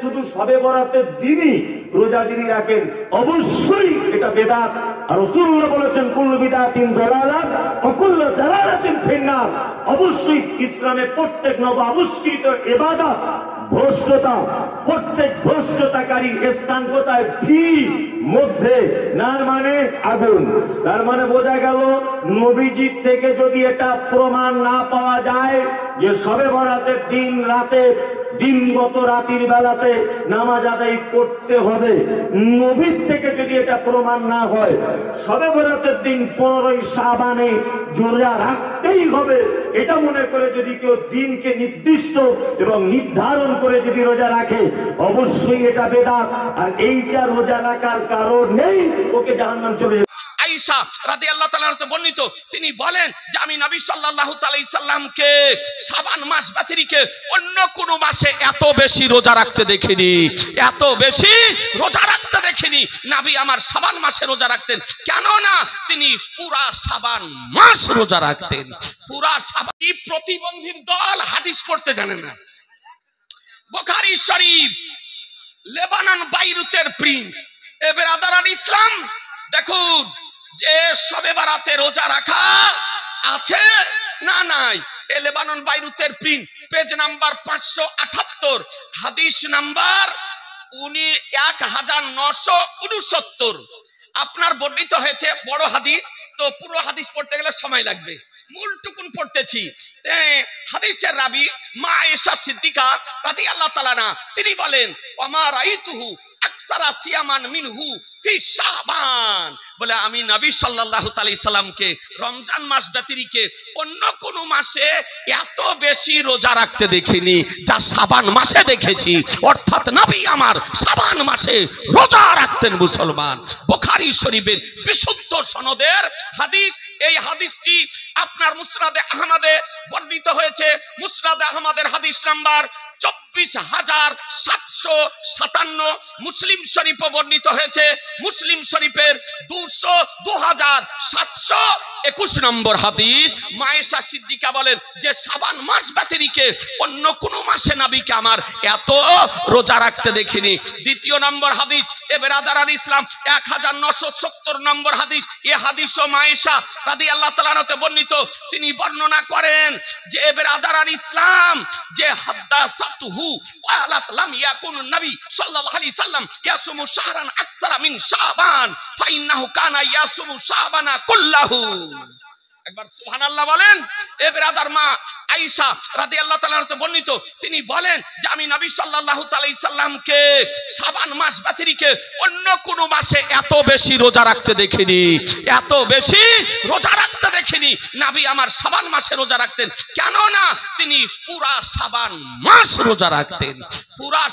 শুধু শবে বরাতের দিনই রোজা যিনি রাখেন অবশ্যই এটা বেদাত। আর রাসূলুল্লাহ বলেছেন কুল্লু বিদআতিন যালালাত ওয়া কুল্লু যালালাতিন ফিন্নার। অবশ্যই ইসলামে প্রত্যেক নব আবিষ্কৃত ইবাদত ভ্রষ্টতা, প্রত্যেক ভ্রষ্টতাকারী স্থান কোথায়? মধ্যে, না মানে আগুন। তার মানে বোঝা গেল নবীজির থেকে যদি এটা প্রমাণ না পাওয়া যায় যে শবে বরাতের দিন রাতে দিনগত রাতের বেলাতে নামাজ আদায় করতে হবে, নবীর থেকে যদি এটা প্রমাণ না হয় শবে বরাতের দিন 15ই শাবানে রোজা রাখতেই হবে, এটা মনে করে যদি কেউ দিনকে নির্দিষ্ট এবং নির্ধারণ করে যদি রোজা রাখে অবশ্যই এটা বেদাত। আর এইটা রোজা রাখার কারণ নেই, ওকে জাহান্নাম চলে যাবে। আয়েশা রাদিয়াল্লাহু তাআলা হতে বর্ণিত, তিনি বলেন যে আমি নবী সাল্লাল্লাহু আলাইহি সাল্লামকে শাবান মাস ব্যতিরেকে অন্য কোন মাসে এত বেশি রোজা রাখতে দেখিনি, এত বেশি রোজা রাখতে দেখিনি। নবী আমার শাবান মাসে রোজা রাখতেন, কেন না তিনি পুরা শাবান মাস রোজা রাখতেন। পুরা শাবান। প্রতিবন্ধীর দল হাদিস পড়তে জানে না। বুখারী শরীফ লেবানন বাইরুতের প্রিন্ট। এ বেরাদারান ইসলাম, দেখুন যে শবে বরাতে রোজা রাখা আছে না নাই। এ লেবানন বাইরুতের প্রিন্ট, পেজ নাম্বার 578, হাদিস নাম্বার 1969। আপনার বর্ণিত হয়েছে বড় হাদিস, তো পুরো হাদিস পড়তে গেলে সময় লাগবে, মূলটুকুন পড়তেছি। হাদিসের রাবি মা আয়েশা সিদ্দিকা রাদিয়াল্লাহু তাআলা আনহা, তিনি বলেন ওমা রাইতুহু আকসারা সিয়ামান মিনহু ফি শাবান, বলে আমি নবী সাল্লাল্লাহু আলাইহি সাল্লামকে রমজান মাস ব্যতিরেকে অন্য কোন মাসে এত বেশি রোজা রাখতে দেখিনি যা শাবান মাসে দেখেছি। অর্থাৎ নবী আমার শাবান মাসে রোজা রাখতেন। মুসলমান, বুখারী শরীফের বিশুদ্ধ সনদের হাদিস। এই হাদিসটি আপনার মুসনাদে আহমদে বর্ণিত হয়েছে। মুসনাদে আহমদের হাদিস নাম্বার 24,757। মুসলিম শরীফে বর্ণিত হয়েছে। মুসলিম শরীফের 2721 নম্বর হাদিস। মা আয়েশা সিদ্দিকা বলেন যে শাবান মাস ব্যতিরেকে অন্য কোন মাসে নবীকে আমার এত রোজা রাখতে দেখিনি। দ্বিতীয় নম্বর হাদিস, এ বেরাদারান ইসলাম 1970 নম্বর হাদিস। এই হাদিসও মা আয়েশা রাদিয়াল্লাহু তাআলা আনহা বর্ণিত। তিনি বর্ণনা করেন যে এ বেরাদারান ইসলাম যে হাদাসাতুহু ক্বালাত লাম ইয়াকুন নবী সাল্লাল্লাহু আলাইহি সাল্লাম ইয়াসুমু শাহরান আকতারা মিন শাবান ফাইন্নাহু কানা ইয়াসুমু শাবানা কুল্লাহু। একবার সুবহানাল্লাহ বলেন। এ বেরাদার মা আয়েশা রাদিয়াল্লাহু তাআলা আনহা বর্ণিত, তিনি বলেন যে আমি নবী সাল্লাল্লাহু আলাইহি সাল্লামকে শাবান মাস ব্যতিরেকে অন্য কোন মাসে এত বেশি রোজা রাখতে দেখিনি, এত বেশি রোজা রাখতে দেখিনি। নবী আমার শাবান মাসে রোজা রাখতেন, কেন না তিনি পুরা শাবান মাস রোজা রাখতেন। পুরা